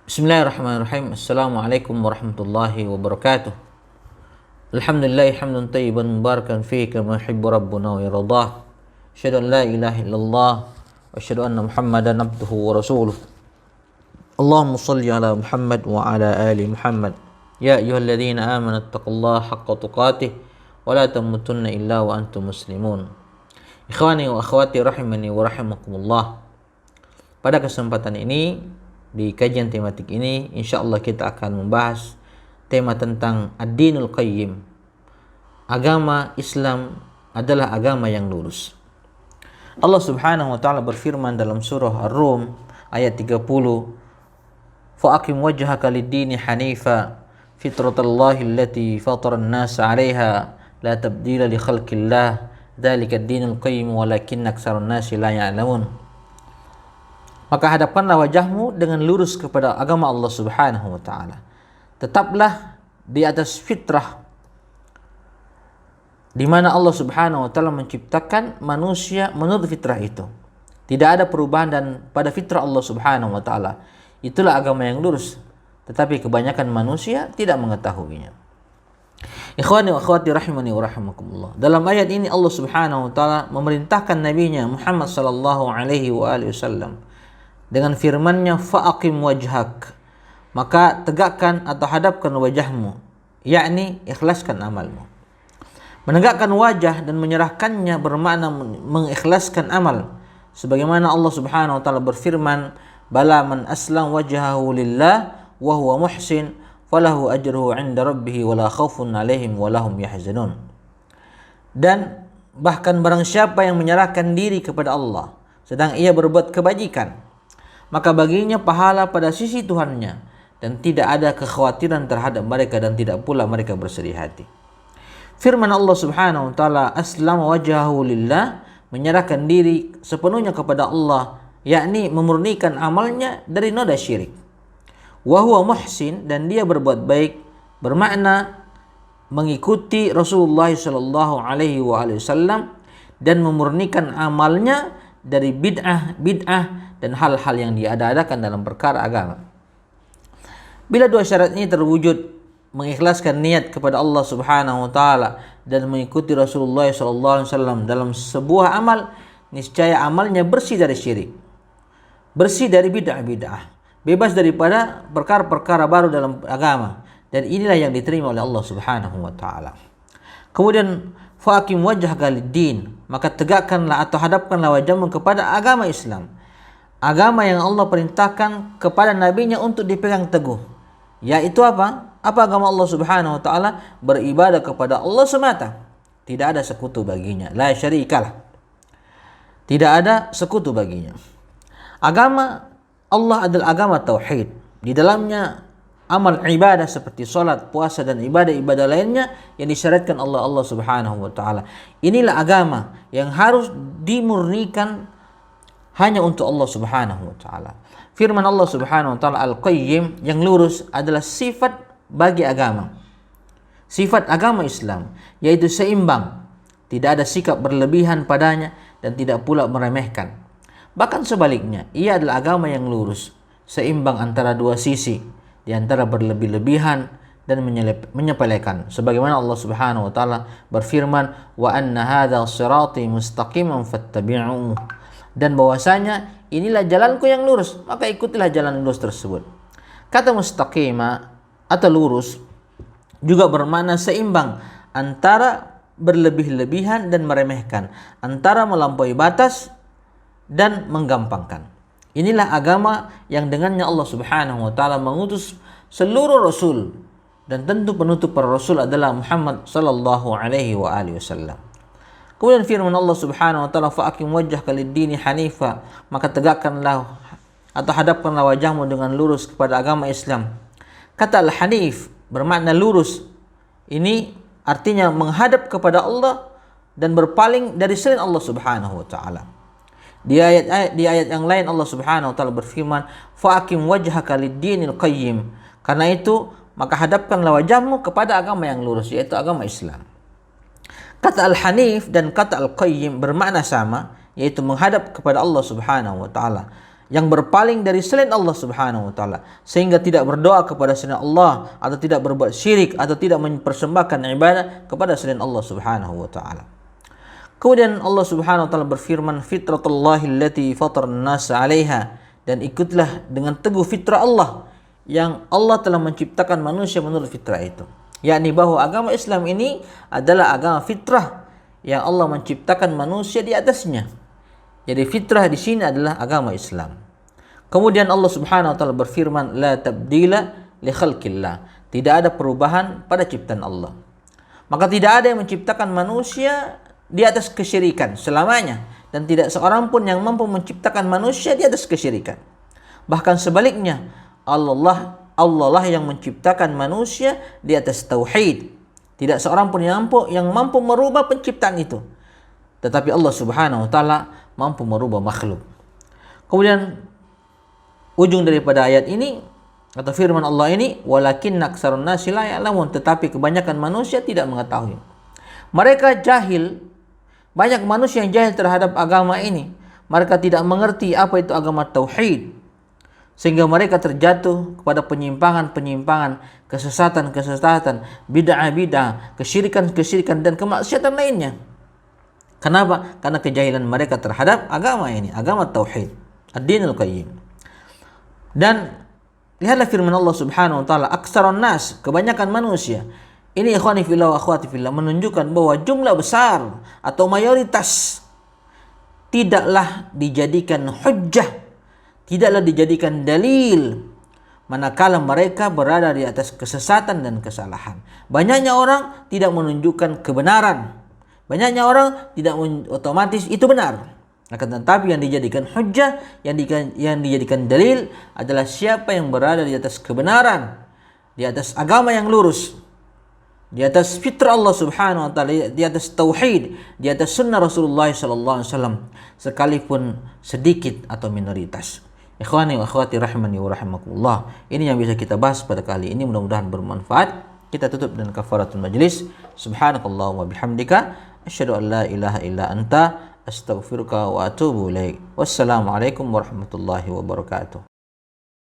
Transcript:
Bismillahirrahmanirrahim. Assalamualaikum warahmatullahi wabarakatuh. Alhamdulillah hamdan tayyiban mubarakan fihi kama yuhibbu rabbuna wa yardah. Asyhadu an la ilaha illallah wa asyhadu anna Muhammadan abduhu wa rasuluh. Allahumma shalli ala Muhammad wa ala ali Muhammad. Ya ayyuhalladzina amanu taqullaha haqqa tuqatih wa la tamutunna illa wa antum muslimun. Ikhwani wa akhwati rahimani wa rahimakumullah. Pada kesempatan ini, di kajian tematik ini, insyaallah kita akan membahas tema tentang ad-dinul qayyim. Agama Islam adalah agama yang lurus. Allah Subhanahu wa taala berfirman dalam surah Ar-Rum ayat 30, "Fa'aqim wajhaka lid-dini hanifa fitratallahi allati fatara an-nasa 'alaiha la tabdila li khalqillah dzalika ad-dinul qayyim walakinna aktsarun nasi la ya'lamun." Maka hadapkanlah wajahmu dengan lurus kepada agama Allah Subhanahu wa taala. Tetaplah di atas fitrah di mana Allah Subhanahu wa taala menciptakan manusia menurut fitrah itu. Tidak ada perubahan dan pada fitrah Allah Subhanahu wa taala. Itulah agama yang lurus. Tetapi kebanyakan manusia tidak mengetahuinya. Ikhwani wa akhwati rahimani wa rahimakumullah. Dalam ayat ini Allah Subhanahu wa taala memerintahkan nabinya Muhammad sallallahu alaihi wasallam dengan firman-Nya, fa'aqim wajhak, maka tegakkan atau hadapkan wajahmu, yakni ikhlaskan amalmu. Menegakkan wajah dan menyerahkannya bermakna mengikhlaskan amal, sebagaimana Allah Subhanahu wa taala berfirman, bala man aslam wajhahu lillah wa huwa muhsin falahu ajruhu 'inda rabbih wala khaufun 'alaihim wa lahum yahzanun. Dan bahkan barang siapa yang menyerahkan diri kepada Allah sedang ia berbuat kebajikan, maka baginya pahala pada sisi Tuhannya dan tidak ada kekhawatiran terhadap mereka dan tidak pula mereka bersedih hati. Firman Allah Subhanahu wa taala, aslama wajhahu lillah, menyerahkan diri sepenuhnya kepada Allah, yakni memurnikan amalnya dari noda syirik. Wa huwa muhsin, dan dia berbuat baik, bermakna mengikuti Rasulullah sallallahu alaihi wasallam dan memurnikan amalnya dari bid'ah dan hal-hal yang diada-adakan dalam perkara agama. Bila dua syarat ini terwujud, mengikhlaskan niat kepada Allah Subhanahu wa taala dan mengikuti Rasulullah sallallahu alaihi wasallam dalam sebuah amal, niscaya amalnya bersih dari syirik, bersih dari bid'ah, bebas daripada perkara-perkara baru dalam agama, dan inilah yang diterima oleh Allah Subhanahu wa taala. Kemudian faqim wajhaka lid-din, maka tegakkanlah atau hadapkanlah wajahmu kepada agama Islam. Agama yang Allah perintahkan kepada nabinya untuk dipegang teguh. Yaitu apa? Apa agama Allah Subhanahu wa taala? Beribadah kepada Allah semata. Tidak ada sekutu baginya. La syarikalah. Tidak ada sekutu baginya. Agama Allah adalah agama tauhid. Di dalamnya amal ibadah seperti salat, puasa dan ibadah-ibadah lainnya yang disyariatkan Allah Subhanahu wa taala. Inilah agama yang harus dimurnikan hanya untuk Allah Subhanahu wa taala. Firman Allah Subhanahu wa taala Al-Qayyim, yang lurus, adalah sifat bagi agama. Sifat agama Islam yaitu seimbang, tidak ada sikap berlebihan padanya dan tidak pula meremehkan. Bahkan sebaliknya, ia adalah agama yang lurus, seimbang antara dua sisi, di antara berlebih-lebihan dan menyepelekan. Sebagaimana Allah Subhanahu wa taala berfirman, wa anna hadza sirati mustaqiman fattabi'uhu, dan bahwasanya inilah jalanku yang lurus, maka ikutilah jalan lurus tersebut. Kata mustaqima atau lurus juga bermakna seimbang antara berlebih-lebihan dan meremehkan, antara melampaui batas dan menggampangkan. Inilah agama yang dengannya Allah Subhanahu wa taala mengutus seluruh rasul, dan tentu penutup para rasul adalah Muhammad sallallahu alaihi wasallam. Kemudian firman Allah Subhanahu wa taala, fa'aqim wajhaka lid-dini hanifa, maka tegakkanlah atau hadapkanlah wajahmu dengan lurus kepada agama Islam. Kata al-hanif bermakna lurus. Ini artinya menghadap kepada Allah dan berpaling dari selain Allah Subhanahu wa taala. Di ayat yang lain Allah Subhanahu wa taala berfirman, fa'aqim wajhaka lid-dinil qayyim. Karena itu, maka hadapkanlah wajahmu kepada agama yang lurus, yaitu agama Islam. Kata Al-Hanif dan kata Al-Qayyim bermakna sama, yaitu menghadap kepada Allah Subhanahu wa taala. yang berpaling dari selain Allah Subhanahu wa taala, sehingga tidak berdoa kepada selain Allah atau tidak berbuat syirik atau tidak mempersembahkan ibadah kepada selain Allah Subhanahu wa taala. Kemudian Allah Subhanahu wa taala berfirman, fitratullahi allati fatarna nas 'alaiha, dan ikutlah dengan teguh fitrah Allah yang Allah telah menciptakan manusia menurut fitrah itu. Yakni bahwa agama Islam ini adalah agama fitrah yang Allah menciptakan manusia di atasnya. Jadi fitrah di sini adalah agama Islam. Kemudian Allah Subhanahu wa taala berfirman, la tabdila li khalqillah. Tidak ada perubahan pada ciptaan Allah. Maka tidak ada yang menciptakan manusia di atas kesyirikan selamanya, dan tidak seorang pun yang mampu menciptakan manusia di atas kesyirikan. Bahkan sebaliknya, Allah lah yang menciptakan manusia di atas tauhid. Tidak seorang pun yang mampu merubah penciptaan itu. Tetapi Allah Subhanahu wa taala mampu merubah makhluk. Kemudian ujung daripada ayat ini atau firman Allah ini, walakinna aktsarun nasi la ya'lamun, tetapi kebanyakan manusia tidak mengetahui. Mereka jahil, banyak manusia yang jahil terhadap agama ini. Mereka tidak mengerti apa itu agama tauhid, sehingga mereka terjatuh kepada penyimpangan-penyimpangan, kesesatan-kesesatan, bid'ah-bid'ah, kesyirikan-kesyirikan dan kemaksiatan lainnya. Kenapa? Karena kejahilan mereka terhadap agama ini, agama tauhid, ad-dinul qayyim. Dan lihatlah firman Allah Subhanahu wa taala, aktsarun nas, kebanyakan manusia. Ini ikhwani fillah wa akhwati fillah menunjukkan bahwa jumlah besar atau mayoritas tidaklah dijadikan hujjah, tidaklah dijadikan dalil manakala mereka berada di atas kesesatan dan kesalahan. Banyaknya orang tidak menunjukkan kebenaran. Banyaknya orang tidak otomatis itu benar. Akan tetapi yang dijadikan hujjah, yang dijadikan dalil adalah siapa yang berada di atas kebenaran, di atas agama yang lurus, di atas fitrah Allah Subhanahu wa taala, di atas tauhid, di atas sunnah Rasulullah sallallahu alaihi wasallam, sekalipun sedikit atau minoritas. Ikhwani wa akhwati rahimani wa rahimakumullah. Ini yang bisa kita bahas pada kali ini, mudah-mudahan bermanfaat. Kita tutup dengan kafaratul majlis. Subhanakallahumma bihamdika asyhadu an la ilaha illa anta astaghfiruka wa atubu ilaik. Wassalamualaikum warahmatullahi wabarakatuh.